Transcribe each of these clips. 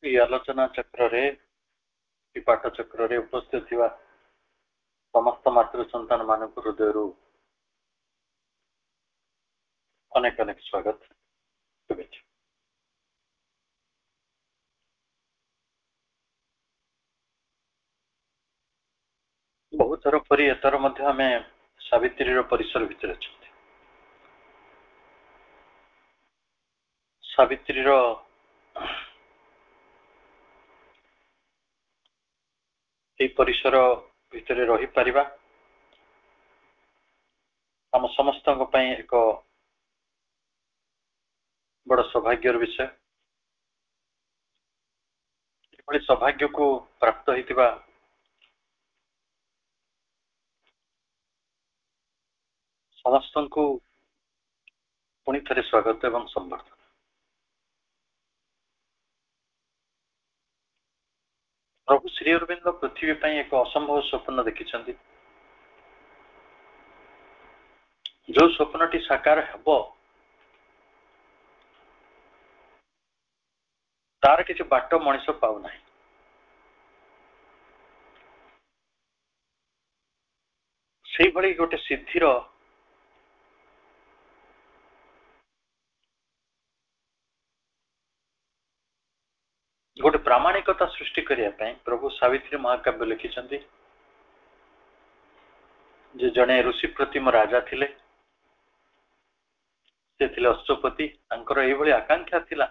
ये आलोचना चक्र रे पाठ चक्र रे उपस्थित थिबा समस्त मातृ संतान मानक हृदय अनेक अनेक स्वागत शुभेच्छा। बहुत थर परी एतर मध्य आमे सावित्री परिसर भितर अछंती। सावित्री परिसर भितर रही परिबा हम समस्त एक बड़ सौभाग्यर विषय। सौभाग्य को प्राप्त होइतिबा समस्त को पुणी थे स्वागत एवं संवर्धन। प्रभु श्री अरविंद पृथ्वी पर एक असंभव स्वप्न देखिछंती। जो स्वप्नटी साकार हेबो तार किसी बाट मनीष पाऊ ना। से भली गोटे सिद्धिर गोटे प्रामाणिकता सृष्टि करने प्रभु सावित्री महाकाव्य लिखिछंती। जे जने ऋषि प्रतिम राजा थिले, से थिले अश्वपति। तांकर एई भली आकांक्षा थिला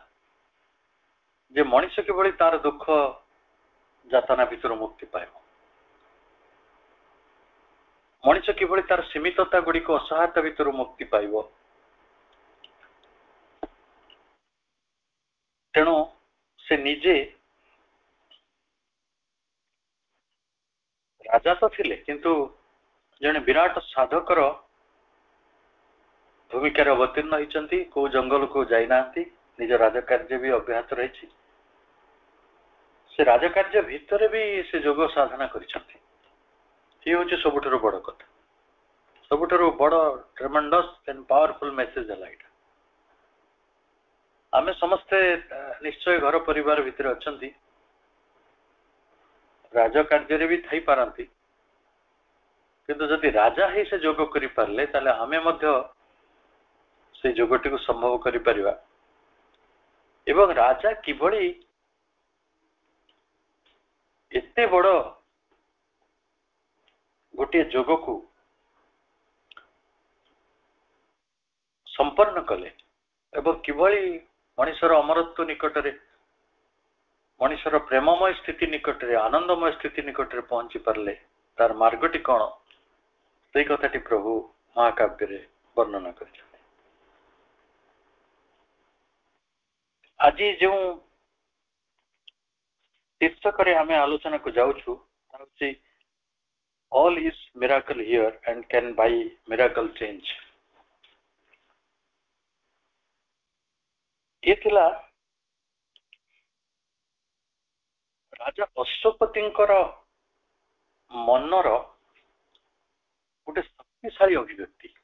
जे मनीष किभली तार दुख जातना भितर मुक्ति पाइब, मनीष किभली तार सीमितता गुड़िक असहायता भितर मुक्ति पाइब। तेणु से निजे राजा तो थिले किंतु जने विराट साधकर भूमिकार अवतीर्ण होइचंती। को जंगल को जाई नांती, निज राजकार्य भी अब्याहत रही। से राजकार्य भितर भी से जोग साधना करिसंती। ये होचे सबुठारु बड़ कथा, सबुठारु बड़ ट्रेमेंडस एंड पावरफुल मेसेज है लाइट। आमे समस्ते निश्चय घर परिवार भितर अछंती, राजकार्य भी थई पारंती, किंतु जदि राजा ही से जोग करि पारले ताले आमे मध्य से जोगटी को संभव करि परिबा। एवं राजा किभली एते बड़ गोटे जोग को संपन्न कले एवं किभली मनीषर अमरत्व निकटरे, मनीषर प्रेममय स्थिति निकटरे, आनंदमय स्थिति निकटरे पहुंची पारले, तार मार्गटी कौन से कथाटी प्रभु महाकाव्य रे वर्णना कर। आज जो शीर्षक आम आलोचना को जाऊँ, all is miracle here and can buy miracle change. ये थिला राजा अश्वपतिंकर मनर गोटे शक्तिशाली अभिव्यक्ति।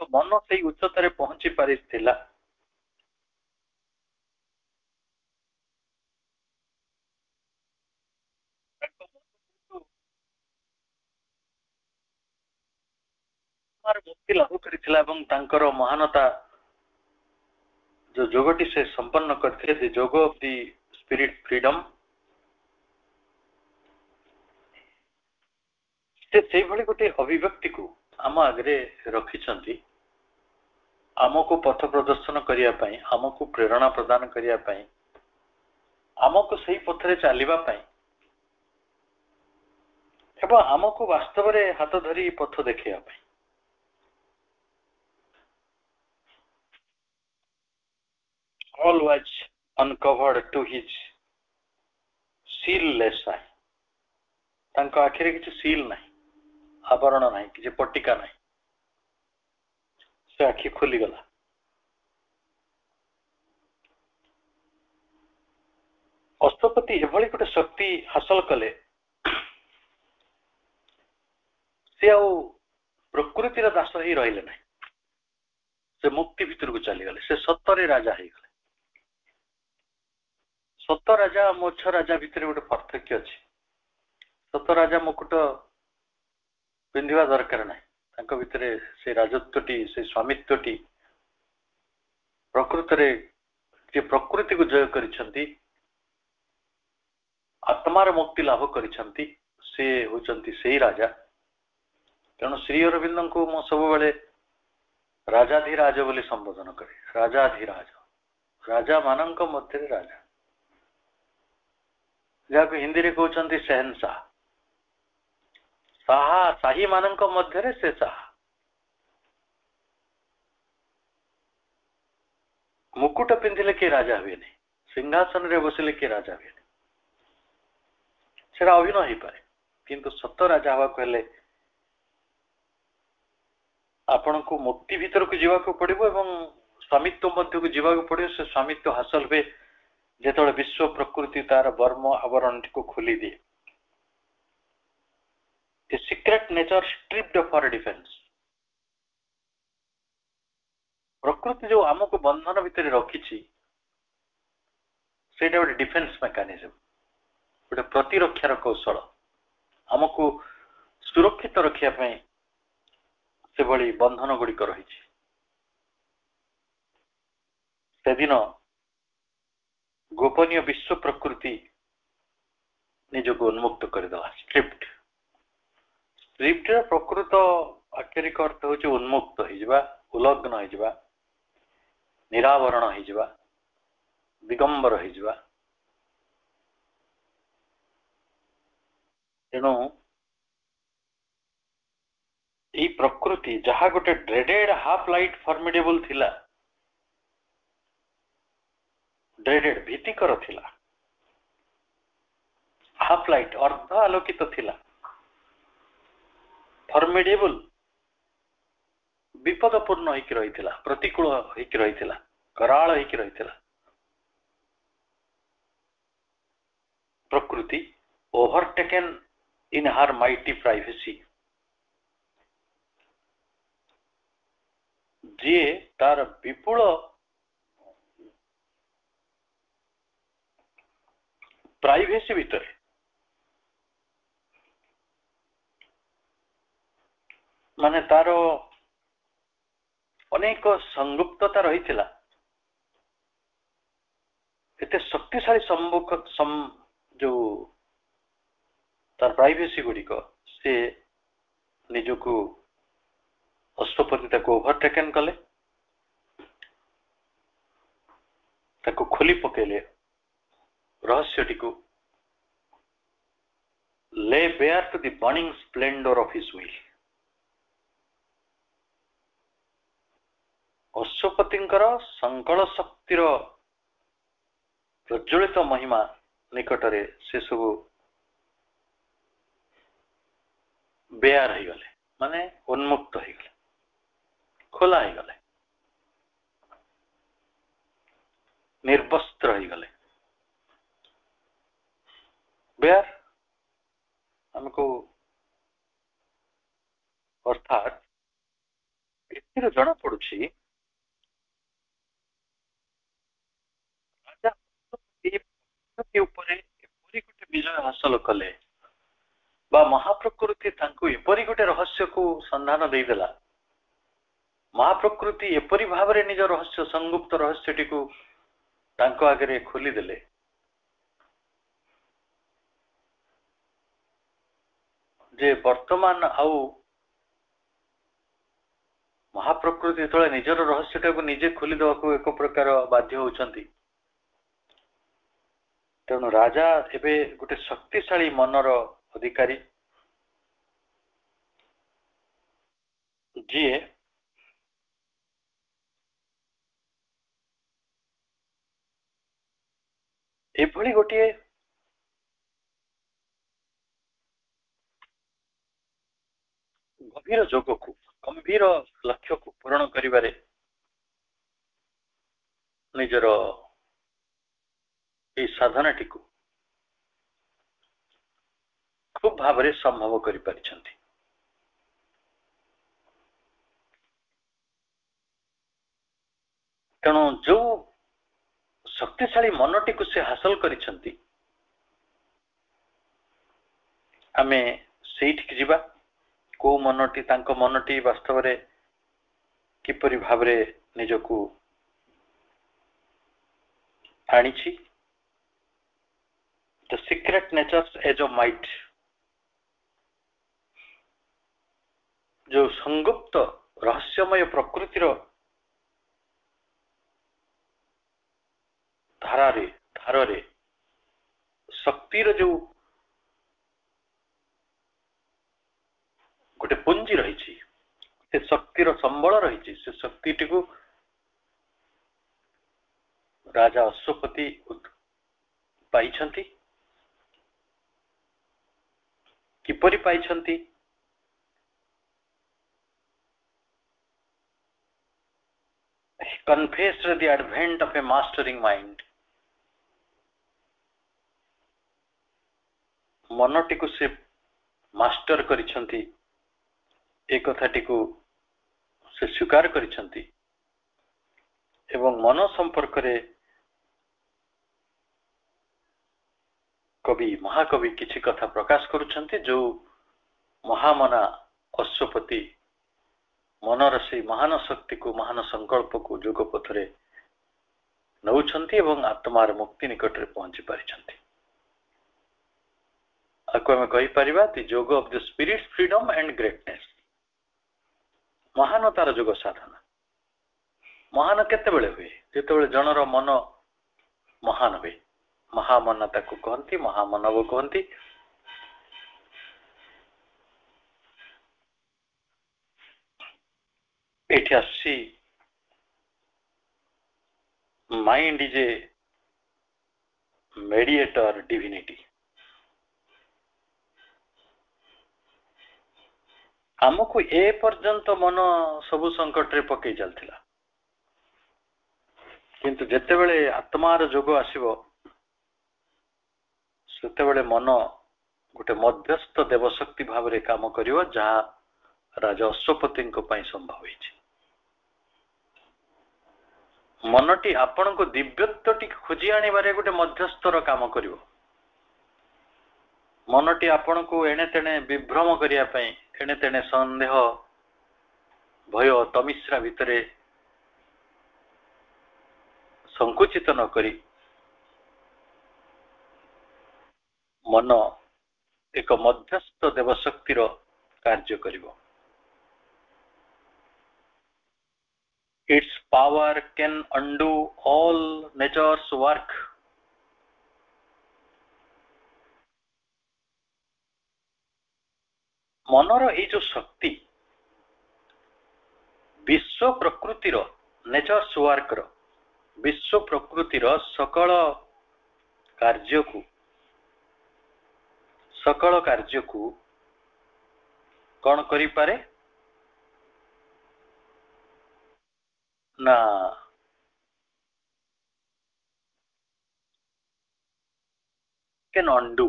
मन से उच्चतार पहुंची पारिथिला। मुक्ति लाभ कर महानता जो जोगटी से संपन्न करते थे, जोग ऑफ दी स्पिरिट फ्रीडम, से भली गोटे अभिव्यक्ति को आम आगे रखिछंती। आमको पथ प्रदर्शन करिया पई, आमको प्रेरणा प्रदान करिया पई, आमको सही पथरे चलिबा पई एवं आमको वास्तव रे हाथ धरी पथ देखिया पई। All was uncovered to his sealless eye. तांको आखिरे किसी सील नहीं, आवरण नहीं, किसी पट्टिका नहीं, से आखि खुली गला। अश्वपति एभली गोटे शक्ति हासिल कले, से आउ प्रकृतिर दास ही रहिले नहीं, से मुक्ति भितर को चली गले, से सत्तरे राजा ही गले। ସତ ରାଜା ମୋଛ ରାଜା ଭିତରେ ଗୋଟେ ପାର୍ଥକ୍ୟ ଅଛି। ସତ ରାଜା ମୁକୁଟ ପିନ୍ଧିବା ଦରକାର ନାହିଁ, ତାଙ୍କ ଭିତରେ ସେ ରାଜତ୍ୱଟି, ସେ ସ୍ୱାମିତ୍ୱଟି, ପ୍ରକୃତରେ ଯେ ପ୍ରକୃତିକୁ ଜୟ କରିଛନ୍ତି, ଆତ୍ମାର ମୁକ୍ତି ଲାଭ କରିଛନ୍ତି, ସେ ହଉଛନ୍ତି ସେଇ ରାଜା। ତେଣୁ ଶ୍ରୀ ଅରବିନ୍ଦଙ୍କୁ ମୁଁ ସବୁବେଳେ ରାଜାଧିରାଜ ବୋଲି ସମ୍ବୋଧନ କରେ। ରାଜାଧିରାଜ, ରାଜା ମାନଙ୍କ ମଧ୍ୟରେ ରାଜା, ଯାହାକୁ ହିନ୍ଦୀରେ କହୁଛନ୍ତି ସେହନଶାହ। ସାହି ମାନଙ୍କ ମଧ୍ୟରେ ସେ ସାହା। ମୁକୁଟ ପିନ୍ଧିଲେ କିଏ ରାଜା ହୁଏନି, ସିଂହାସନରେ ବସିଲେ କିଏ ରାଜା ହୁଏନି, ସେଟା ଅଭିନୟ ହେଇପାରେ। କିନ୍ତୁ ସତ ରାଜା ହବାକୁ ହେଲେ ଆପଣଙ୍କୁ ମୁକ୍ତି ଭିତରକୁ ଯିବାକୁ ପଡିବ ଏବଂ ସ୍ୱାମିତ୍ୱ ମଧ୍ୟକୁ ଯିବାକୁ ପଡିବ। ସେ ସ୍ୱାମିତ୍ୱ ହାସଲ ହୁଏ ଯେତେବେଳେ ବିଶ୍ୱ ପ୍ରକୃତି ତାର Verma ଆବରଣଟିକୁ ଖୋଲିଦିଏ। The secret nature stripped for defense. ପ୍ରକୃତି ଯୋଉ ଆମକୁ ବନ୍ଧନ ଭିତରେ ରଖିଛି, ସେଇଟା ଗୋଟେ ଡିଫେନ୍ସ ମେକାନିଜମ, ଗୋଟେ ପ୍ରତିରକ୍ଷାର କୌଶଳ। ଆମକୁ ସୁରକ୍ଷିତ ରଖିବା ପାଇଁ ସେଭଳି ବନ୍ଧନ ଗୁଡିକ ରହିଛି। ସେଦିନ ଗୋପନୀୟ ବିଶ୍ୱ ପ୍ରକୃତି ନିଜକୁ ଉନ୍ମୁକ୍ତ କରିଦେଲା। ଷ୍ଟ୍ରିପ୍ଟର ପ୍ରକୃତ ଆକ୍ଷରିକ ଅର୍ଥ ହେଉଛି ଉନ୍ମୁକ୍ତ ହେଇଯିବା, ଉଲଗ୍ନ ହେଇଯିବା, ନିରାବରଣ ହେଇଯିବା, ଦିଗମ୍ବର ହେଇଯିବା। ତେଣୁ ଏଇ ପ୍ରକୃତି ଯାହା ଗୋଟେ ଡ୍ରେଡେଡ ହାଫ ଲାଇଟ ଫର୍ମିଡେବଲ ଥିଲା, ଡ୍ରେଡେଡ ଭୀତିକର ଥିଲା, ହାଫ ଲାଇଟ ଅର୍ଦ୍ଧ ଆଲୋକିତ ଥିଲା, ଫର୍ମିଡେବଲ ବିପଦପୂର୍ଣ୍ଣ ହେଇକି ରହିଥିଲା, ପ୍ରତିକୂଳ ହେଇକି ରହିଥିଲା, କରାଳ ହେଇକି ରହିଥିଲା। ପ୍ରକୃତି overtaken in her mighty privacy, ଯିଏ ତାର ବିପୁଳ ପ୍ରାଇଭେସି ଭିତରେ ମାନେ ତାର ଅନେକ ସଂଗୁପ୍ତତା ରହିଥିଲା, ଏତେ ଶକ୍ତିଶାଳୀ ଯୋଉ ତାର ପ୍ରାଇଭେସି ଗୁଡିକ, ସେ ନିଜକୁ ଅଶ୍ୱପତି ତାକୁ ଓଭରଟେକେନ କଲେ, ତାକୁ ଖୋଲି ପକେଇଲେ, ରହସ୍ୟଟିକୁ lay bare to the burning splendor of his will। ଅଶ୍ୱପତିଙ୍କର ସଂକଳ ଶକ୍ତିର ପ୍ରଜ୍ୱଳିତ ମହିମା ନିକଟରେ ସେ ସବୁ ବେୟାର ହେଇଗଲେ, ମାନେ ଉନ୍ମୁକ୍ତ ହେଇଗଲେ, ଖୋଲା ହେଇଗଲେ, ନିର୍ବସ୍ତ୍ର ହେଇଗଲେ। ବେୟାର ଆମକୁ ଅର୍ଥାତ୍ ଏଥିରୁ ଜଣା ପଡୁଛି ରାଜା ଉପରେ ଏପରି ଗୋଟେ ବିଜୟ ହାସଲ କଲେ, ବା ମହାପ୍ରକୃତି ତାଙ୍କୁ ଏପରି ଗୋଟେ ରହସ୍ୟକୁ ସନ୍ଧାନ ଦେଇଦେଲା, ମହାପ୍ରକୃତି ଏପରି ଭାବରେ ନିଜ ରହସ୍ୟ, ସଂଗୁପ୍ତ ରହସ୍ୟଟିକୁ ତାଙ୍କ ଆଗରେ ଖୋଲିଦେଲେ, ଯେ ବର୍ତ୍ତମାନ ଆଉ ମହାପ୍ରକୃତି ଯେତେବେଳେ ନିଜର ରହସ୍ୟଟାକୁ ନିଜେ ଖୋଲିଦେବାକୁ ଏକ ପ୍ରକାର ବାଧ୍ୟ ହଉଛନ୍ତି, ତେଣୁ ରାଜା ଏବେ ଗୋଟେ ଶକ୍ତିଶାଳୀ ମନର ଅଧିକାରୀ, ଯିଏ ଏଭଳି ଗୋଟିଏ ଗଭୀର ଯୋଗକୁ, ଗମ୍ଭୀର ଲକ୍ଷ୍ୟକୁ ପୂରଣ କରିବାରେ ନିଜର এই ସାଧନାଟିକୁ ଖୁବ ଭାବରେ ସମ୍ଭବ କରିପାରିଛନ୍ତି। ତେଣୁ ଯୋଉ शक्तिशाली मनटी को से हासिल करिसंती आमे सेठी जिबा को मनटी तांको मनटी वास्तव रे किपरि भाबरे निजको आनिछि the secret natures as a might जो संगुप्त रहस्यमय प्रकृतिर धारे शक्तिर जो गोटे पुंजी रही से शक्तिर संबल रही से शक्ति को राजा Ashwapati पाइछंती किपरि पाइछंती confessed the advent of a mastering mind मनटी को से मास्टर करिछंती एक कथाटी को से स्वीकार करिछंती एवं मन संपर्क रे कवि महाकवि किछि कथा प्रकाश करुछंती जो महामना अश्वपति मनर से महान शक्ति को महान संकल्प को जोग पथरे नौछंती एवं आत्मार मुक्ति निकट रे पहुंची पारिछंती आको हम कहि परिबा ति जोग of the spirit freedom and greatness महानतार जोग साधना महान केते बेले हुए जेते बेले जनर मन महान हुए महामनता को कहंती महामानव कहंती एठी आसी mind is a mediator divinity हमको ए पर्यंत मन सबु संकट रे पकई चलथिला किंतु जेते बेले आत्मार जोग आसीबो सेते बेले मन गोटे मध्यस्थ देवशक्ति भाव रे काम करिवो जहा राजा अश्वपति को पई संभव होइछि मनटी आपण को दिव्यत्व टी खोजी आनी बारे गोटे मध्यस्थर काम करिवो मनटी आपण को एणे तेणे विभ्रम करिया पई एणे तेणे संदेह भय तमिश्रा भितरे संकुचित न करी मन एक मध्यस्थ देवशक्तिर कार्य करिवो its power can undo all nature's work मनर ये जो शक्ति विश्व प्रकृतिर नेचर्स वर्क विश्व प्रकृतिर सकल कार्य को कौन करि पारे ना कैन अंडू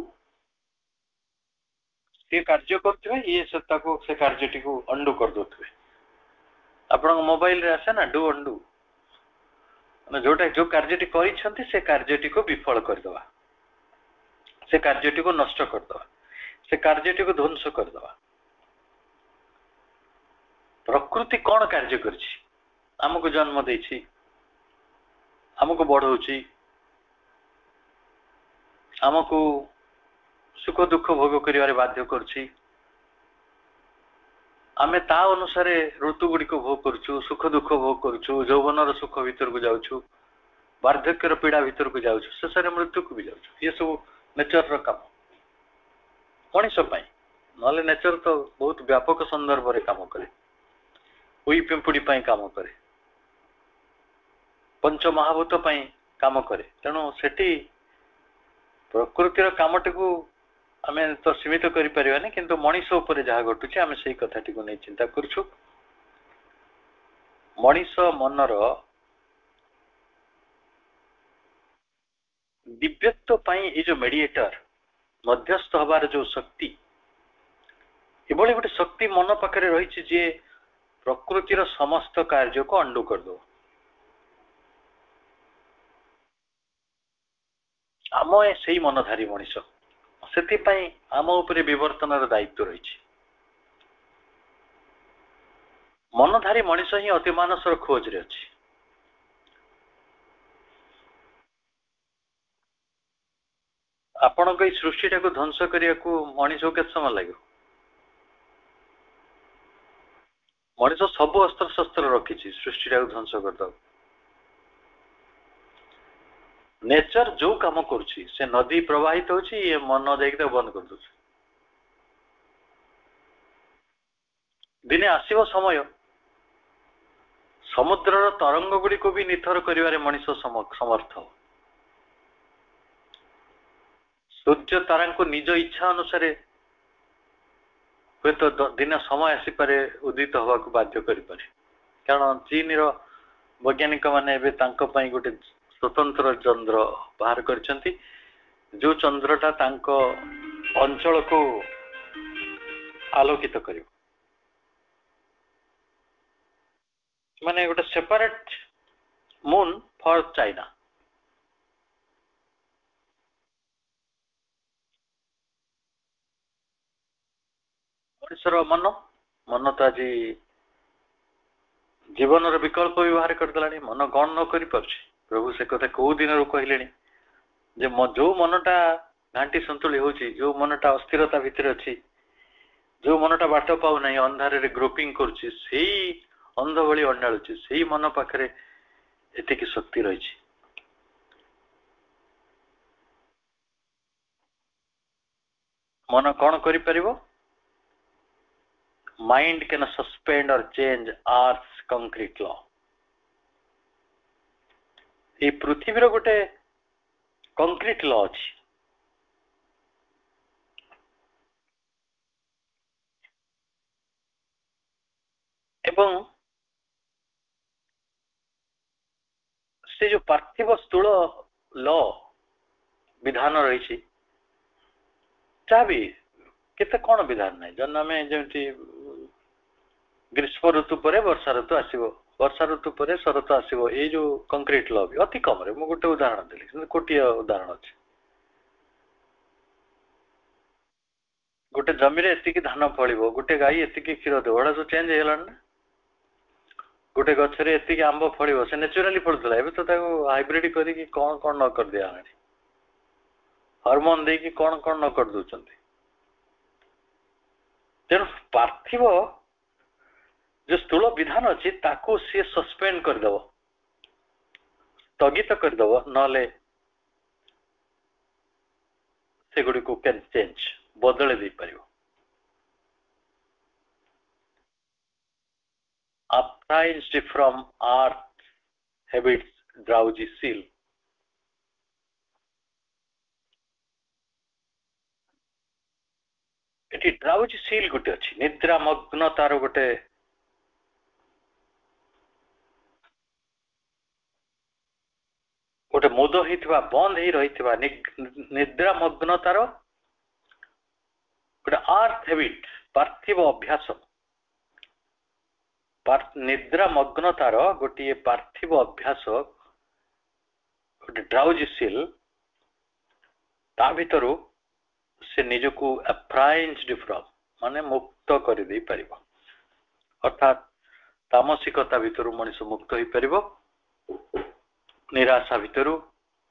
से कार्य करते ये सत्ता को से कार्यटी को अंडू कर दोते आपण मोबाइल रे आसे ना डू अंडू माने जोटा जो कार्यटी करिसंती से कार्यटी को विफल कर दवा से कार्यटी को नष्ट कर दवा से कार्यटी को ध्वंस कर दवा प्रकृति कौन कार्य करछि हमको जन्म देछि हमको बढ़ौछि हमको सुख दुख भोग करिवारे बाध्य करछि आमे ता अनुसार ऋतु गुडी को भोग करछु सुख दुख भोग करछु यौवनर सुख भीतर को जाउछु वार्धक्यर पीड़ा भीतर को जाउछु शेषरे मृत्यु को भी जाउछु ये सब नेचर रो काम मनुष्य पई नले नेचर तो बहुत व्यापक संदर्भ रे काम करे उई पिंपुड़ी पई काम करे पंच महाभूत पई काम करे तेणु सेठी प्रकृतिर कामटी को आमे तो सीमित करि परिबानी किंतु मनुष्य ऊपर जहा घटुछि आमे सेही कथाटी को नै चिंता करछु मनुष्य मनर दिव्यत्व पई ए जो मेडिएटर मध्यस्थ हबार जो शक्ति एभली गोटे शक्ति मन पाखरे रहिछि जे प्रकृतिर समस्त कार्य को अंडू कर दो आम से मनधारी मनीष से आम उपरे विवर्तन दायित्व रही मनधारी मनीष ही अति मानसर खोज रे अछि आपण को सृष्टि को ध्वंस करने को मनीष को केते समय लगे मनीष सब अस्त्र शस्त्र रखी सृष्टि को ध्वंस करद नेचर जो काम करुच्ची से नदी प्रवाहित होची ये मन देख बंद कर दो दिने आसीव समय समुद्रर तरंग गुड़ी को भी निथर करिवारे मनीष समर्थ सूर्य तारा को निज इच्छा अनुसार हूँ तो दिन समय आसीपे उदित हवा को बाध्य करें कारण चीन वैज्ञानिक माने गोटे स्वतंत्र चंद्र बाहर कर जो चंद्रटा अंचल को आलोकित कर माने गोटे सेपरेट मून फॉर चाइना मनुष्यर मन मन तो आज जीवन विकल्प भी बाहर करदेला मन कौन न कर प्रभु से कथा कौ दिन कहले जो मनटा घाटी संतुली होची जो मनटा अस्थिरता भितर अच्छी जो मनटा बाट पाऊ ना अंधार ग्रोपिंग करुच्ची से अंध भली अंडाळुची से मन पाखरे एतिकी शक्ति रही मन कौन कर माइंड कैन सस्पेंड और चेंज आर्ट्स कंक्रीट लॉ ये पृथ्वी गोटे कंक्रीट लॉ अच्छी एवं से जो पार्थिव स्थूल लॉ विधान रही भी केते कौन विधान नहीं जन आम जमी ग्रीष्म ऋतु पर वर्षा ऋतु आसो वर्षा ऋतु पर शरत आसो ये जो कंक्रीट लॉ भी अति कम रे गोटे उदाहरण देली कोटिया उदाहरण अच्छे गोटे जमी एतिकी धान फल गोटे गाई एतिकी क्षीर देव एड़ा तो चेंज होगा ना गोटे गचरे एतिकी आंब फल से नेचुराली फलुला एवं तो हाइब्रिड करके कौन कौन न कर दिया हॉर्मोन देकी कौन कौन न कर दौरान तेणु पार्थिव जो स्थूल विधान अच्छी ताको सी सस्पेंड करदेव स्थगित करदेव नले से गुड़ी को कैन चेंज बदले दे पार uprised from earth habits drowsy seal eighty drowsy seal गोटे अच्छी निद्रा मग्न तार गोटे गोटे मुद होता बंद हो रही निद्रा मग्न तार गोटे अर्थ हैबिट पार्थिव अभ्यास निद्रा मग्न तार गोटे पार्थिव अभ्यास गोटे ड्राउजी सील ता भितर से निजको अप्राइज्ड फ्रॉम माने मुक्त कर दे परिबो अर्थात तामसिकता भितर मनुष्य मुक्त हो परिबो निराशा भितर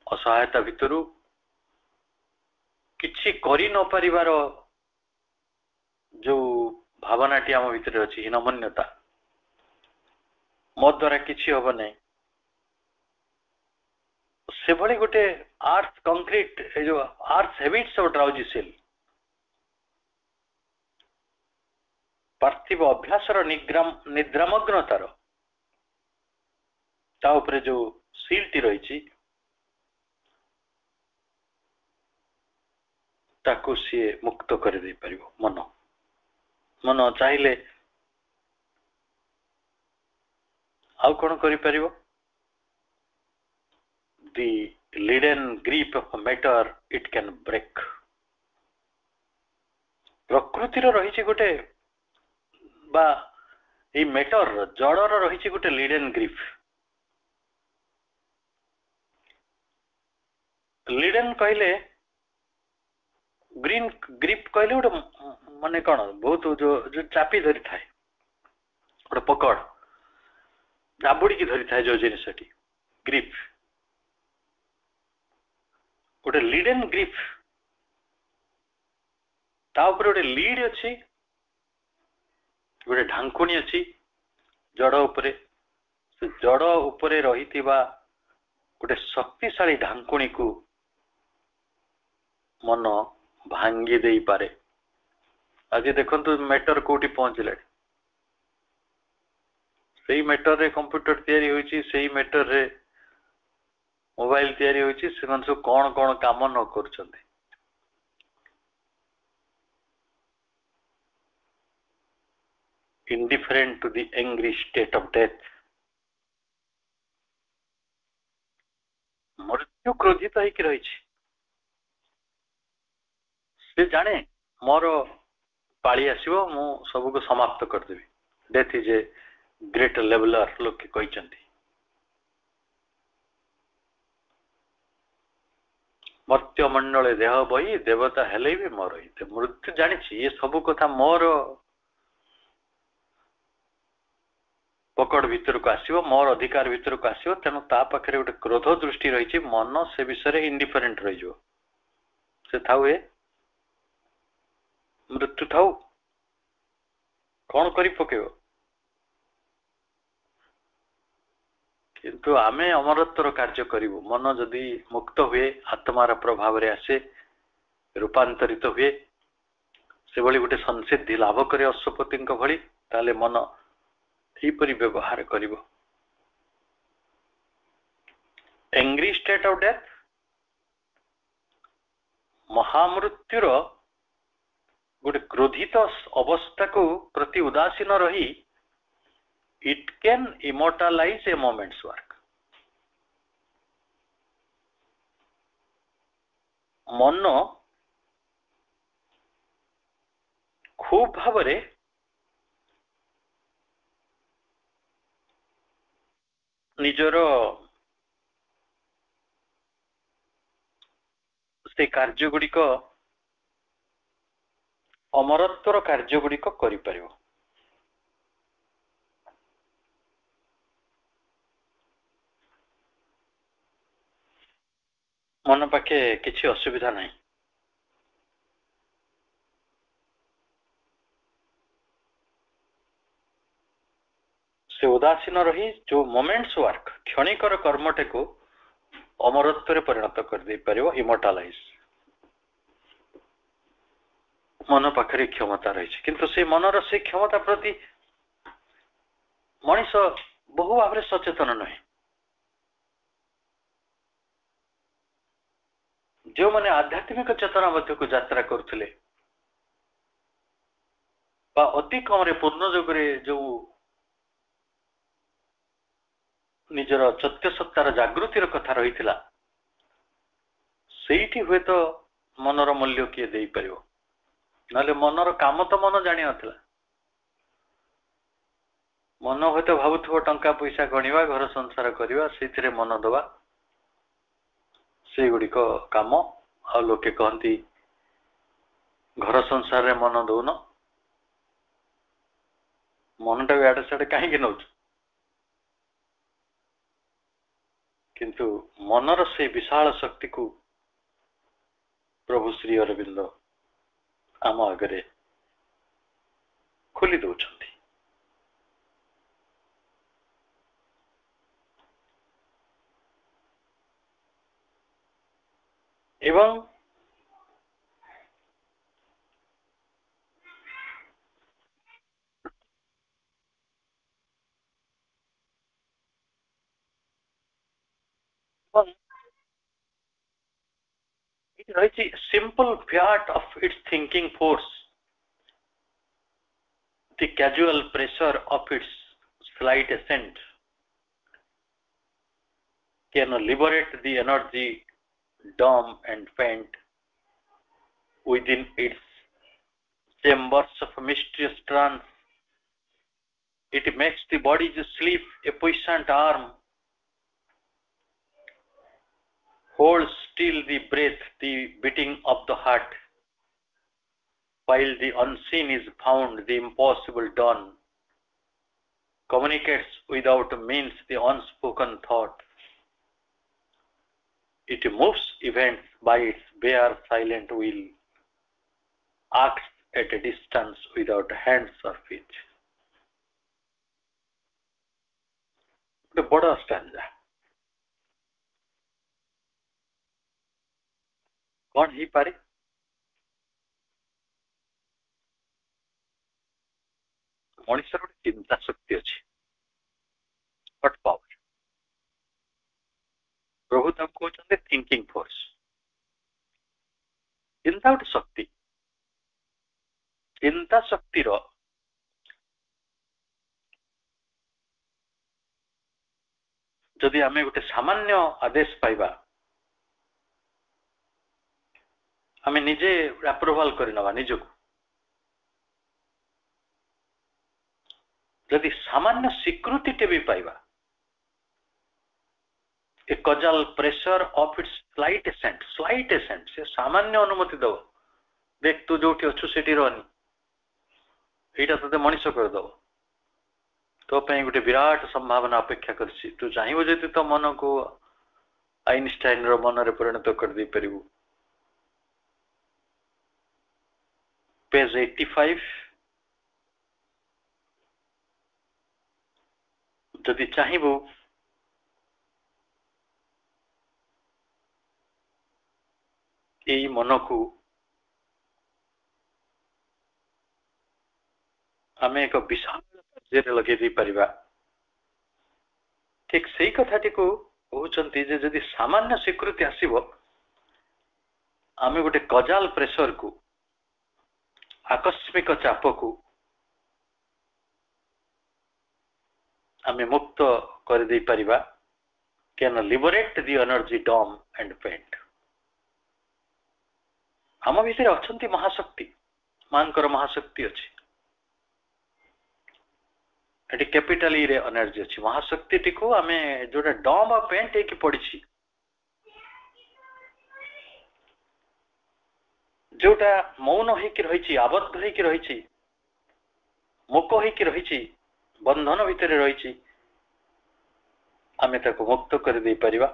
असहायता भितर किछि करि न परिवार जो भावनाटी आम भितर अछि हीनमन्यता मो द्वारा किछि हबो नै से भली गोटे आर्थ कंक्रीट जो आर्थ हैबिट्स ऑफ ड्राउजी सेल पार्थिव अभ्यासर निद्रामग्न तार ता उपरे जो सीलटी रही ताको सी मुक्त कर दे परिबो मन मन चाहिले आउ कौन करि परिबो the leaden grip of matter it can break प्रकृति रही गोटे बा ये मेटर जड़र रही गोटे लीडेन ग्रिप लिडेन कहले ग्रीन ग्रिप कहले गोटे माने कौन बहुत जो जो चापी धरी थाए गोटे पकड़ जाबुड़ी की धरी थाए जो जिनिस ग्रिप गोटे लिडेन ग्रिप ता ऊपर गोटे लीड अच्छी गोटे ढांकुणी अच्छी जड़ उपरे से जड़ उपरे रही गोटे शक्तिशाली ढांकुणी को मन भांगी दे पारे। आज देखंतु मैटर कोठी पहुंचले सही मैटर रे कंप्यूटर तैयारी होईची सही मैटर रे मोबाइल तैयारी होईची सेमान सब कोन कोन काम न करछन्ते। indifferent to the angry state of death मृत्यु क्रोधित होइकी रहिछि से जाने मोर पाली आसीबो मु सब को समाप्त कर देबी। Death is a great leveller लोक के कहिसंती। मर्त्य मंडल देह बही देवता हेले भी मोर हिते मृत्यु जानिछि ये सब कथा मोर पकड़ भीतर को आसीबो मोर अधिकार भीतर को आसीबो तेनु ता पाखरे गोटे क्रोध दृष्टि रहिछि मन से विषय इंडिफरेंट रहि जो से थाउ ए मृत्यु थाउ कौन करी पकेबो। किंतु आमे अमरत्वर कार्य करिवो मन जदि मुक्त हुए आत्मार प्रभाव रे आसे रूपांतरित हुए से भली गोटे संसिद्धि लाभ करे अश्वपति भली ताले मन यहीपरि व्यवहार करिवो। एंग्री स्टेट ऑफ डेथ महामृत्युर गोटे क्रोधित अवस्था को प्रति उदासीन रही it can immortalise a moments work. मन खूब भावरे निजर से कार्य गुड़िक अमरत्वर कार्य गुड़िक करि परिबो। मन पाखे किछि असुविधा नहीं। से उदासीन रही जो मोमेंट्स वर्क क्षणिकर कर्मटे को अमरत्व परिणत कर दे परिबो इमोर्टलाइज। मन पाखरे क्षमता रही किंतु से मनर से क्षमता प्रति मनीष बहु भाव सचेतन नहे। जो माने आध्यात्मिक चेतना मध्य को यात्रा करथिले बा अति कम रे पूर्ण जोगरे जो निजर सत्य सत्तार जागृतिर कथा रही सेठी हुए तो मनर मूल्य किए दे परिबो नाले मनर काम तो मन जानी नथिला। मन हुए तो भावुथबो टंका पैसा गणिबा घर संसार करिबा सेथिरे मन दबा से गुड़िक काम आ लोके कहती घर संसार रे मन दौन मनटा भी आड़े साड़े कहीं नौ किंतु मनर से विशाल शक्ति को प्रभु श्री अरविंद आम आगे खोली दौरान। एवं it is a simple fiat of its thinking force, the casual pressure of its slight ascent can liberate the energy dumb and faint within its chambers of mysterious trance. It makes the body sleep a puissant arm Hold still the breath, the beating of the heart, while the unseen is found, the impossible done, communicates without means the unspoken thought. It moves events by its bare silent will, acts at a distance without hands or feet. The bada stanza. कौन ही पारे मनुष्य गोटे चिंता शक्ति अच्छी what power प्रभु तमको कहते thinking force चिंता गोटे शक्ति चिंता शक्ति रो जदि आमे गोटे सामान्य आदेश पाइबा आमे निजे अप्रूवल करनवा निजको जदि सामान्य स्वीकृति टे भी पाइबा ए कजल pressure of its slight ascent से सामान्य अनुमति दो देख तू जोठी अच्छु सेठी रहनी एटा तते मनुष्य कर दो तो पे गोटे विराट संभावना अपेक्षा करछि तू चाहिबो जति तो मन को आइनस्टाइन रो मन रे परिणत कर दे परिबो पेज 85 जदि चाहिबो एई मन को आमे एक विशाल जेरे लगे दी परिबा ठीक सही कथाटी को कहउचंती जे जदि सामान्य स्वीकृति आसीबो आमे गोटे कजाल प्रेशर को आकस्मिक चाप को आमे मुक्त कर दे परिबा कैन लिबरेट द एनर्जी डम एंड पेंट आम भितर अछंती महाशक्ति मानकर महाशक्ति अछि एटी कैपिटल रे एनर्जी अछि महाशक्ति टिको आमे जोटा डम आ पेंट एक पड़ी जोटा मौन होइकी रही आबद्ध होइकी रही मुक होइकी रही बंधन भितर रही आमे ताको मुक्त कर दे परिबा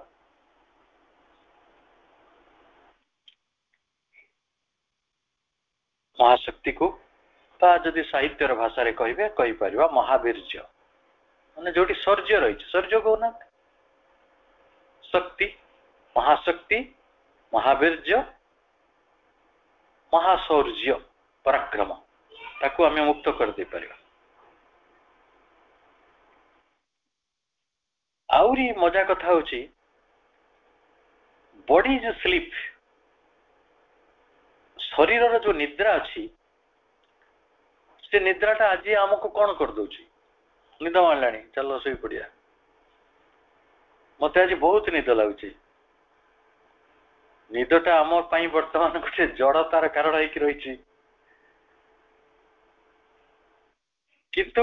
महाशक्ति को ता जदि साहित्यर भाषा रे कहिबे कहि परिबा महावीर्य माने जोटी शौर्य रही शौर्य को ना शक्ति महाशक्ति महावीर्य महाशौर्य पराक्रम ताको आमे मुक्त कर दे परिबा आउरी मजा कथा होची बॉडी जो स्लीप शरीर रो जो निद्रा अछि से निद्राटा आज आमको कौन कर दउची निद मारलानी चलो सोई पड़िया मते आज बहुत निद लागुची निदटा आम पाई वर्तमान गोटे जड़तार कारण होइकी रही किंतु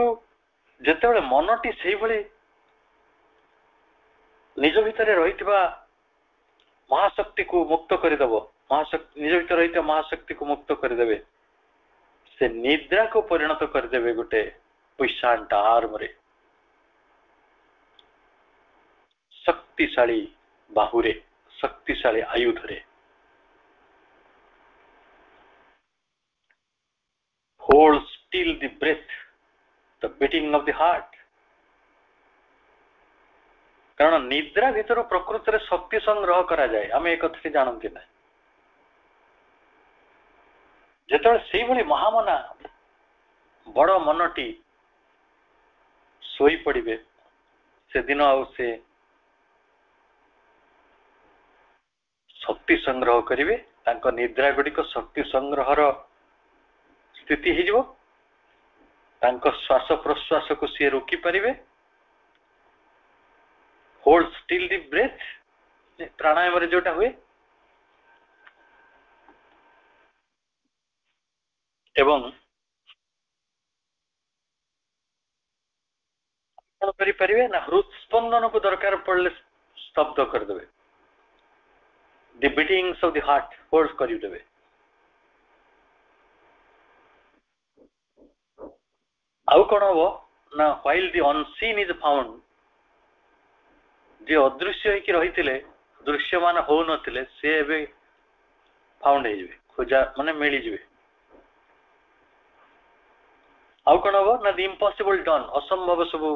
जेतेबेले मनटी सेही भली निज भितर रही महाशक्ति को मुक्त करदेव महाशक्ति निज भितर रही महाशक्ति को मुक्त करदेवे से निद्रा को परिणत करदेवे गोटे पुष्यांट आर्म रे शक्तिशाली बाहुरे शक्तिशाली आयुध रे hold still the breath the beating of the heart कारण निद्रा भीतर प्रकृति रे शक्ति संग्रह करा जाए आम एक कथा जानते ना जेतबेले सेही भली महामना बड़ मनटी सोई पड़िबे से दिन आउ से शक्ति संग्रह करिवे तांको निद्रा गुडी को शक्ति संग्रह रो स्थिति हि जिवो तांको श्वास प्रश्वास को से रोकी परिवे होल्ड स्टिल द ब्रेथ प्राणायाम रे जोटा हुए एवं कौन करि परिवे ना हृदय स्पंदन को दरकार पड़ले स्तब्ध कर देबे the beatings of the heart force କରିଦେବେ। ଆଉ କଣ ହବ ନା while the unseen is found, ଯେ ଅଦୃଶ୍ୟ ହେଇକି ରହିଥିଲେ ଦୃଶ୍ୟମାନ ହଉନଥିଲେ ସେ ଏବେ ଫାଉଣ୍ଡ ହେଇଯିବେ, ଖୋଜା ମାନେ ମିଳିଯିବେ। ଆଉ କଣ ହବ ନା ଦି ଇମ୍ପସିବଲ ଡନ୍, ଅସମ୍ଭବ ସବୁ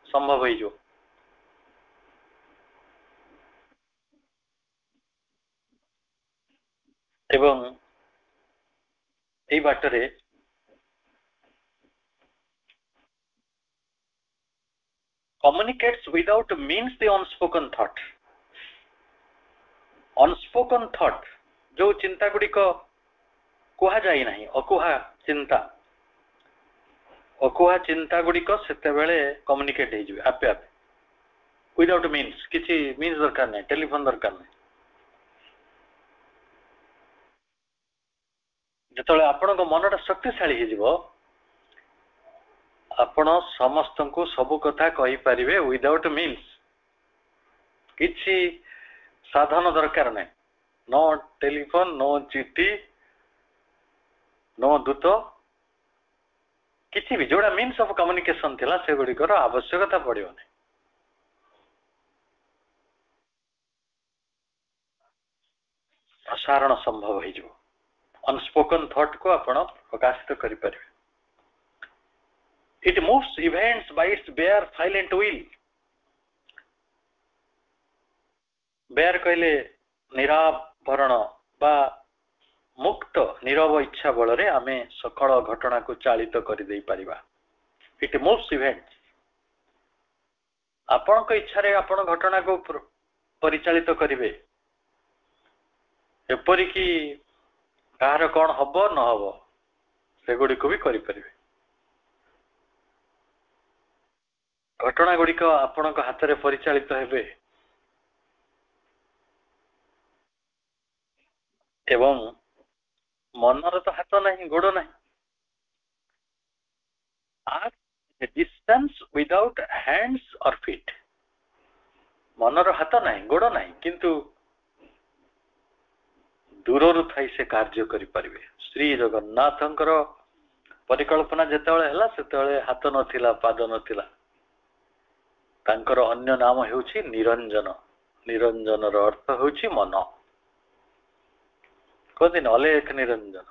ସମ୍ଭବ ହେଇଯିବ। ଏବଂ ଏଇ ବାଟରେ communicates without means the unspoken thought। unspoken thought जो चिंता गुड़िक कुहाଯାଇ ନାହିଁ, ଅକୁହା ଚିନ୍ତା, ଅକୁହା ଚିନ୍ତା ଗୁଡିକ ସେତେବେଳେ କମ୍ୟୁନିକେଟ ହେଇଯିବେ ଆପେ ଆପେ, ୱିଦାଉଟ୍ ମିନ୍ସ, କିଛି ମିନ୍ସ ଦରକାର ନାହିଁ, ଟେଲିଫୋନ ଦରକାର ନାହିଁ। ଯେତେବେଳେ ଆପଣଙ୍କ ମନଟା ଶକ୍ତିଶାଳୀ ହେଇଯିବ ଆପଣ ସମସ୍ତଙ୍କୁ ସବୁ କଥା କହିପାରିବେ ୱିଦାଉଟ୍ ମିନ୍ସ, କିଛି ସାଧନ ଦରକାର ନାହିଁ, नो ଟେଲିଫୋନ, नो ଚିଠି, नो ଦୂତ, କିଛି ବି ଯୋଉଟା ମିନ୍ସ ଅଫ କମ୍ୟୁନିକେସନ ଥିଲା ସେଗୁଡିକର ଆବଶ୍ୟକତା ପଡିବନି। ପ୍ରସାରଣ ସମ୍ଭବ ହେଇଯିବ, ଅନସ୍ପୋକନ ଥଟ୍ କୁ ଆପଣ ପ୍ରକାଶିତ କରିପାରିବେ। It moves events by its bare silent will। bare କହିଲେ ନିରାଭରଣ ବା ମୁକ୍ତ ନିରବ ଇଚ୍ଛା ବଳରେ ଆମେ ସକଳ ଘଟଣାକୁ ଚାଳିତ କରିଦେଇ ପାରିବା। It moves events। ଆପଣଙ୍କ ଇଚ୍ଛାରେ ଆପଣ ଘଟଣାକୁ ପରିଚାଳିତ କରିବେ, ଏପରିକି କାହାର କଣ ହବ ନ ହବ ସେଗୁଡିକୁ ବି କରିପାରିବେ। ଘଟଣା ଗୁଡିକ ଆପଣଙ୍କ ହାତରେ ପରିଚାଳିତ ହେବେ ଏବଂ ମନର ତ ହାତ ନାହିଁ, ଗୋଡ ନାହିଁ। At a distance without hands or feet। ମନର ହାତ ନାହିଁ, ଗୋଡ ନାହିଁ, କିନ୍ତୁ ଦୂରରୁ ଥାଇ ସେ କାର୍ଯ୍ୟ କରିପାରିବେ। ଶ୍ରୀ ଜଗନ୍ନାଥଙ୍କର ପରିକଳ୍ପନା ଯେତେବେଳେ ହେଲା ସେତେବେଳେ ହାତ ନଥିଲା, ପାଦ ନଥିଲା, ତାଙ୍କର ଅନ୍ୟ ନାମ ହେଉଛି ନିରଞ୍ଜନ। ନିରଞ୍ଜନର ଅର୍ଥ ହେଉଛି ମନ। କହନ୍ତି ଅଲେଖ ନିରଞ୍ଜନ,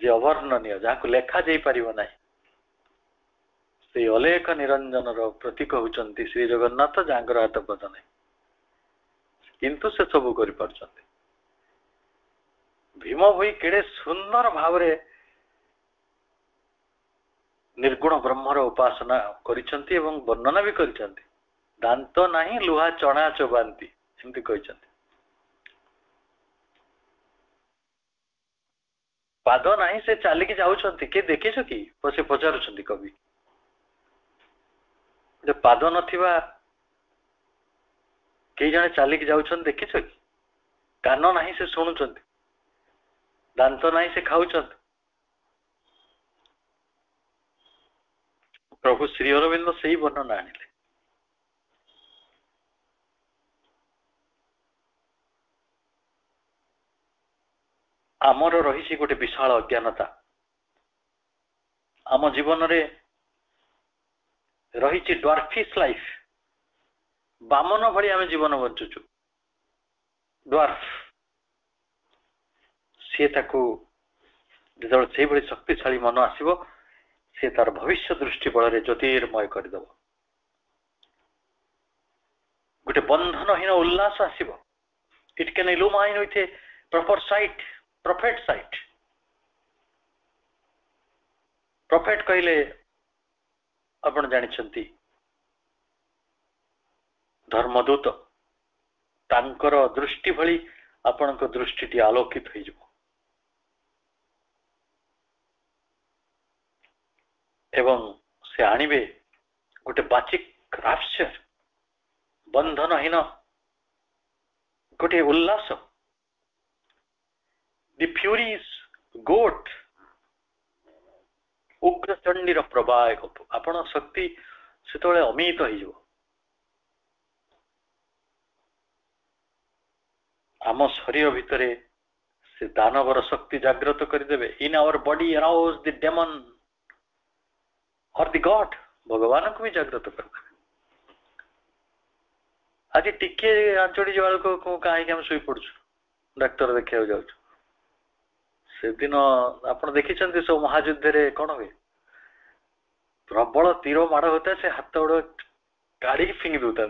ଯେ ଅବର୍ଣ୍ଣନୀୟ, ଯାହାକୁ ଲେଖା ଯାଇପାରିବ ନାହିଁ, ସେଇ ଅଲେଖ ନିରଞ୍ଜନର ପ୍ରତୀକ ହେଉଛନ୍ତି ଶ୍ରୀ ଜଗନ୍ନାଥ, ଯାହାଙ୍କର ହାତ ପାଦ ନାହିଁ, କିନ୍ତୁ ସେ ସବୁ କରିପାରୁଛନ୍ତି। ଭୀମ ଭୋଇ କେଡେ ସୁନ୍ଦର ଭାବରେ ନିର୍ଗୁଣ ବ୍ରହ୍ମର ଉପାସନା କରିଛନ୍ତି ଏବଂ ବର୍ଣ୍ଣନା ବି କରିଛନ୍ତି। ଦାନ୍ତ ନାହିଁ ଲୁହା ଚଣା ଚୋବାନ୍ତି, ଏମିତି କହିଛନ୍ତି। ପାଦ ନାହିଁ ସେ ଚାଲିକି ଯାଉଛନ୍ତି, କିଏ ଦେଖିଛ କି? ସେ ପଚାରୁଛନ୍ତି କବି। ପାଦ ନଥିବା କେହି ଜଣେ ଚାଲିକି ଯାଉଛନ୍ତି ଦେଖିଛ କି? କାନ ନାହିଁ ସେ ଶୁଣୁଛନ୍ତି, ଦାନ୍ତ ନାହିଁ ସେ ଖାଉଛନ୍ତି। ପ୍ରଭୁ ଶ୍ରୀ ଅରବିନ୍ଦ ସେଇ ବର୍ଣ୍ଣନା ଆଣିଲେ। ଆମର ରହିଛି ଗୋଟେ ବିଶାଳ ଅଜ୍ଞାନତା, ଆମ ଜୀବନରେ ରହିଛି ଡ୍ୱାର୍ଫିସ୍ ଲାଇଫ, ବାମନ ଭଳି ଆମେ ଜୀବନ ବଞ୍ଚୁଛୁ। ଡ୍ୱାର୍ଫ ସିଏ ତାକୁ ଯେତେବେଳେ ସେଇଭଳି ଶକ୍ତିଶାଳୀ ମନ ଆସିବ ସେ ତାର ଭବିଷ୍ୟ ଦୃଷ୍ଟି ବଳରେ ଜ୍ୟୋତିର୍ମୟ କରିଦେବ। ଗୋଟେ ବନ୍ଧନହୀନ ଉଲ୍ଲାସ ଆସିବ। It can illumine with a proper sight, prophet sight. Prophet କହିଲେ ଆପଣ ଜାଣିଛନ୍ତି ଧର୍ମଦୂତ, ତାଙ୍କର ଦୃଷ୍ଟି ଭଳି ଆପଣଙ୍କ ଦୃଷ୍ଟିଟି ଆଲୋକିତ ହେଇଯିବ ଏବଂ ସେ ଆଣିବେ ଗୋଟେ ବାଚିକ ରାପଚର, ବନ୍ଧନହୀନ ଗୋଟେ ଉଲ୍ଲାସ। ଦି ଫ୍ୟୁରିଜ ଗୋଟ୍, ଉଗ୍ରଚଣ୍ଡୀର ପ୍ରବାହ, ଆପଣ ଶକ୍ତି ସେତେବେଳେ ଅମିତ ହେଇଯିବ। आम शरीर भितर से दानवर शक्ति जागृत करदेवे in our body arouse the demon और द गॉड भगवान को भी जागृत करदेवे आज टिके आंचड़ी जा कहीं आम शुई पड़ू डाक्तर देखा जाऊँ से दिन आप देखी सब महायुद्ध कौन हुए प्रबल तीर माड़ होता है से हाथ गोड़ काढ़ी फिंगी दौता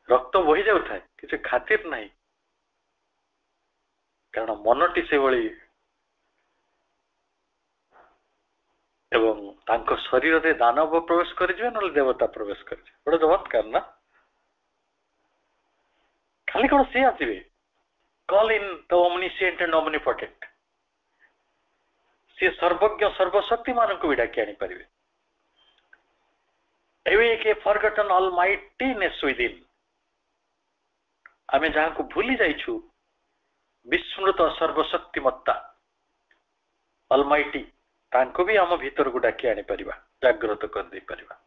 रक्त बही जाऊे किसी खातिर नहीं कारण मनटी से भली एवं तांको शरीर रे दानव प्रवेश करिवे न देवता प्रवेश करिवे बड़ा चमत्कार ना खाली कौन सी आसवे कॉल इन द ओमनिशिएंट एंड ओमनिपोटेंट सी सर्वज्ञ सर्वशक्तिमान को भी डाकी आनी पारिबे एवे के फॉरगॉटन ऑलमाइटीनेस विदिन आमे जहां को भूली जाइछु विस्मृत सर्वशक्तिमत्ता ऑलमाइटी तांको भी आम भीतर को डाकी आनी परिबा जागृत कर दे परिबा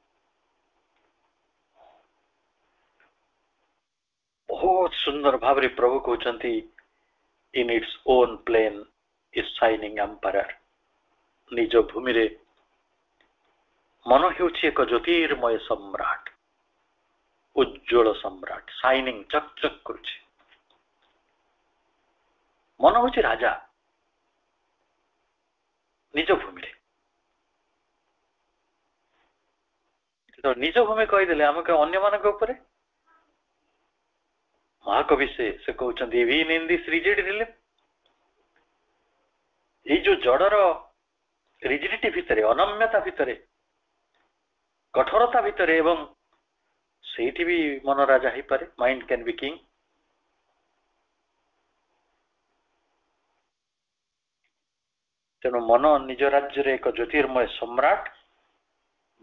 बहुत सुंदर भाव रे प्रभु कहउचंती in its own plane is shining empire निज भूमि रे मन हेउछि एक ज्योतिर्मय सम्राट उज्ज्वल सम्राट शाइनिंग चक चक करुछि मन होछि राजा निज भूमि रे तो निज भूमि कहीदेले आम अन्य मान उपरे महाकवि से कहउचंती even in this rigid relief ये जो जड़र रिजिडिटी भितर अनम्यता भितर कठोरता भितर एवं सेठी भी मन राजा ही पारे माइंड कैन बी किंग तेणु मन निज राज्य एक ज्योतिर्मय सम्राट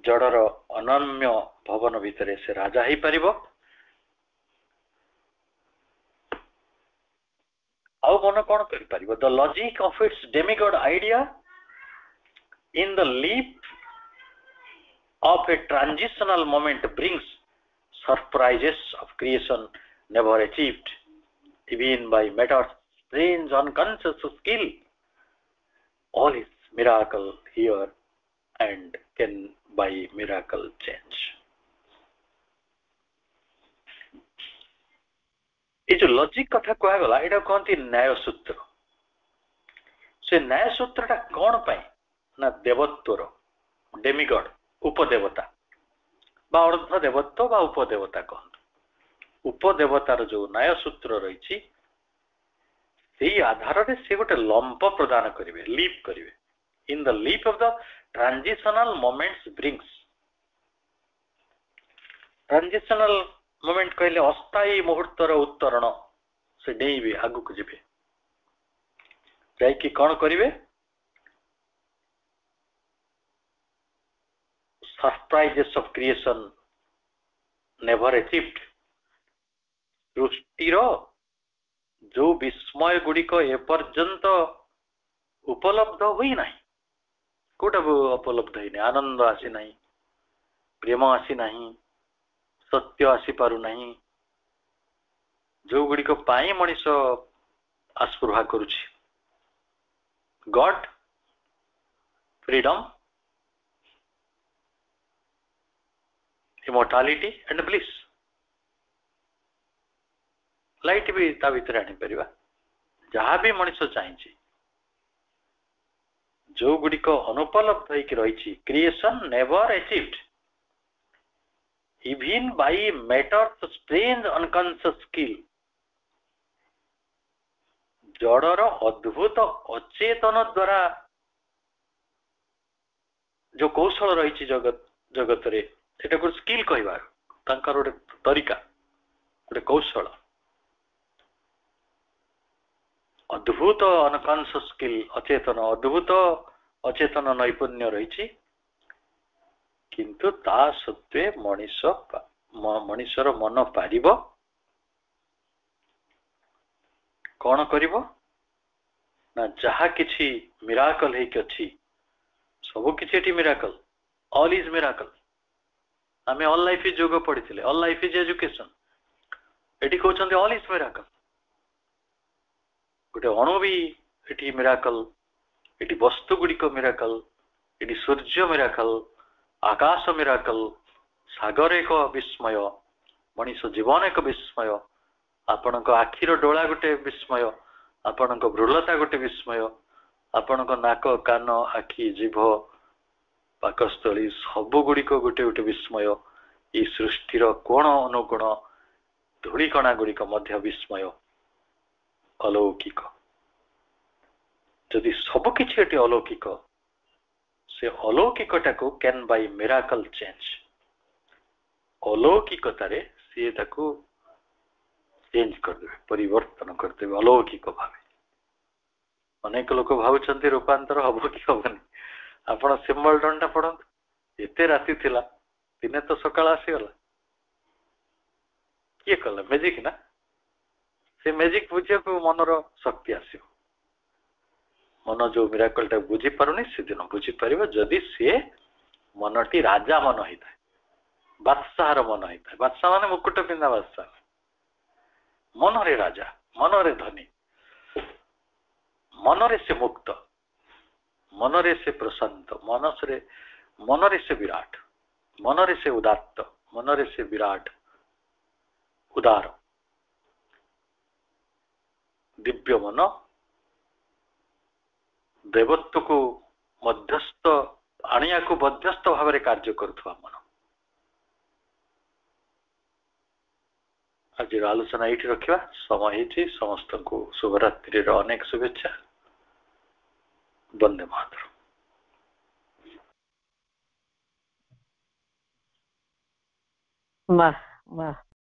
जड़र अनन्य भवन भितर से राजा ही पारिबो आउ मन कौन करि पारिबो the logic of its demigod idea in the leap of a transitional moment brings surprises of creation never achieved even by methods strange unconscious skill all is miracle here and can by miracle change ये जो logic कथा कहा गला एटा कहती न्याय सूत्र से न्याय सूत्रटा कौन पाई ना देवत्वर डेमिगॉड उपदेवता बा अर्ध देवत्व बा उपदेवता कहतु उपदेवतार जो न्याय सूत्र रही आधार रे से गोटे लंप प्रदान करेंगे लीप करेंगे in the leap of the transitional moments brings transitional moment कहले अस्थायी मुहूर्तर उत्तरण से डेइबे आगु को जिबे जाइकी कौन करेंगे surprises of creation never achieved सृष्टिर जो विस्मय गुड़िक एपर्यंत उपलब्ध हुई ना कोटा उपलब्ध हुई नहीं आनंद आसी ना प्रेम आसी ना सत्य आसी पारु नहीं जो गुड़िक पाई मनीष आस्पृहा करुछि god freedom immortality and bliss light भी ता भीतर आनी परिबा जहाँ भी मनुष्य चाहिए जो गुड़िक अनुपलब्ध होइक रही creation never achieved even by matters strange unconscious skill जड़र अद्भुत अचेतन द्वारा जो कौशल रही जगत जगत रे एटा को स्किल कहबार तांकर गोटे तरीका गोटे कौशल अद्भुत अनकॉन्शियस स्किल अचेतन अद्भुत अचेतन नैपुण्य रही किंतु ता सत्वे मनुष्यर मन पारिब कौन करिब ना जहा किछि मिराकल हेक अछि सब किछि एटी मिराकल ऑल इज मिराकल आमे ऑल लाइफ इज योग पढ़ी ऑल लाइफ इज एजुकेशन एटी कहउछन्ते ऑल इज मिराकल गोटे अणु भी एटी मिराकल, एटी वस्तु गुड़िक मिराकल, एटी सूर्य मिराकल, आकाश मिराकल, सागर एक विस्मय, मनीष जीवन एक विस्मय, आपण आखिर डोला गोटे विस्मय, आपण भ्रूलता गोटे विस्मय, आपण नाक कान आखि जीभ पाकस्थली सबु गुड़िक गोटे गोटे विस्मय, ये सृष्टिर कोण अनुगुण धूलिकणा गुड़िक मध्य विस्मय अलौकिक। जदि सबकि अलौकिक, से अलौकिकटा को कैन बाय मिराकल चेंज, अलौकिकतारे सी ताको चेंज करदे, परिवर्तन करदे अलौकिक भाव। अनेक लोक भावुंट रूपांतर हम कि हेनी, आपण सिंबल डंडा पढ़ंतु, एते राति थिला दिने तो सकाळ आसीगला, किए कला मैजिक ना, से मैजिक बुझे को मनर शक्ति आसियो। मन जो मिराकलटा बुझी पारुनी से दिन बुझी पारिबो जदि से मनटी राजा मन होता है, बादशाहर मन होता है। बादशाह माने मुकुट पिंधा बादशाह, मनरे राजा, मनरे धनी, मनरे से मुक्त, मनरे से प्रशांत, मनरे से विराट, मनरे से उदात्त, मनरे से विराट उदार दिव्य मन, देवत्व को मध्यस्थ आनिया को मध्यस्थ भाव में कार्य करुवा मन। आज आलोचना ये रखा, समय ही समस्त को शुभरात्रि अनेक शुभेच्छा। वंदे मातरम। वाह वाह।